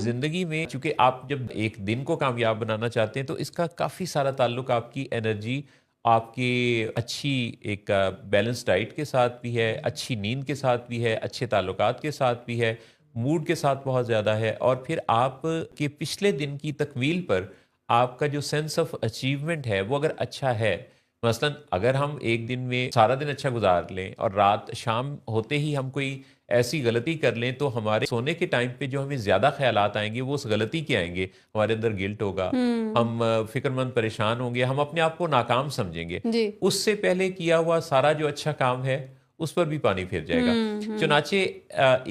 ज़िंदगी में चूँकि आप जब एक दिन को कामयाब बनाना चाहते हैं, तो इसका काफ़ी सारा ताल्लुक आपकी एनर्जी, आपकी अच्छी एक बैलेंस डाइट के साथ भी है, अच्छी नींद के साथ भी है, अच्छे ताल्लुकात के साथ भी है, मूड के साथ बहुत ज़्यादा है और फिर आपके पिछले दिन की तकमील पर आपका जो सेंस ऑफ अचीवमेंट है, वो अगर अच्छा है, मसलन अगर हम एक दिन में सारा दिन अच्छा गुजार लें और रात शाम होते ही हम कोई ऐसी गलती कर लें तो हमारे सोने के टाइम पे जो हमें ज़्यादा ख़्यालात आएँगे वो उस गलती के आएँगे। हमारे अंदर गिल्ट होगा, हुँ, हम फ़िक्रमंद परेशान होंगे, हम अपने आप को नाकाम समझेंगे। जी। उससे पहले किया हुआ सारा जो अच्छा काम है, उस पर भी पानी फिर जाएगा। हुँ, हुँ, चुनाचे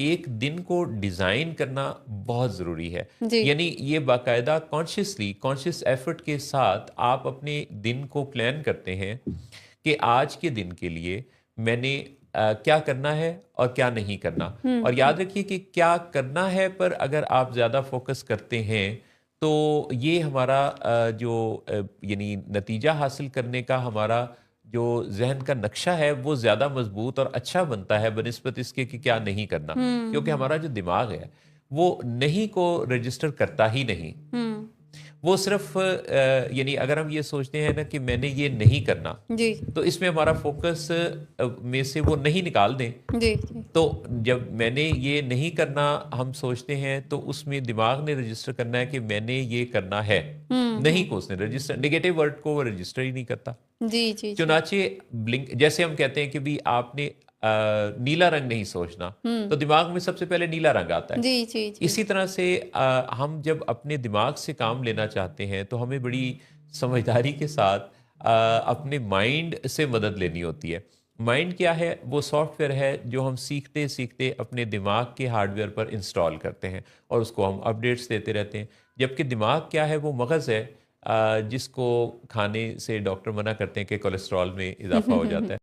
एक दिन को डिज़ाइन करना बहुत ज़रूरी है। जी, यानी ये बाकायदा कॉन्शियस एफ़र्ट के साथ आप अपने दिन को प्लान करते हैं कि आज के दिन के लिए मैंने क्या करना है और क्या नहीं करना। हुँ, और हुँ, याद रखिए कि क्या करना है पर अगर आप ज़्यादा फ़ोकस करते हैं, तो ये हमारा यानी नतीजा हासिल करने का हमारा जो ज़हन का नक्शा है, वो ज़्यादा मज़बूत और अच्छा बनता है बनिस्बत इसके कि क्या नहीं करना। हुँ, क्योंकि हुँ, हमारा जो दिमाग है, वो नहीं को रजिस्टर करता ही नहीं। हुँ, वो सिर्फ़ यानी अगर हम ये सोचते हैं ना कि मैंने ये नहीं करना, जी, तो इसमें हमारा फ़ोकस में से वो नहीं निकाल दें, जी, जी, तो जब मैंने ये नहीं करना हम सोचते हैं, तो उसमें दिमाग ने रजिस्टर करना है कि मैंने ये करना है। हुँ, नहीं हुँ, को उसने रजिस्टर नेगेटिव वर्ड को वो रजिस्टर ही नहीं करता। जी, जी, जी, चुनाचे ब्लिंक जैसे हम कहते हैं कि भई आपने नीला रंग नहीं सोचना, हुँ, तो दिमाग में सबसे पहले नीला रंग आता है। जी, जी, जी, इसी तरह से हम जब अपने दिमाग से काम लेना चाहते हैं, तो हमें बड़ी समझदारी के साथ अपने माइंड से मदद लेनी होती है। माइंड क्या है? वो सॉफ्टवेयर है जो हम सीखते-सीखते अपने दिमाग के हार्डवेयर पर इंस्टॉल करते हैं और उसको हम अपडेट्स देते रहते हैं। जबकि दिमाग क्या है? वो मग़ज़ है जिसको खाने से डॉक्टर मना करते हैं कि कोलेस्ट्रॉल में इज़ाफ़ा हो जाता है।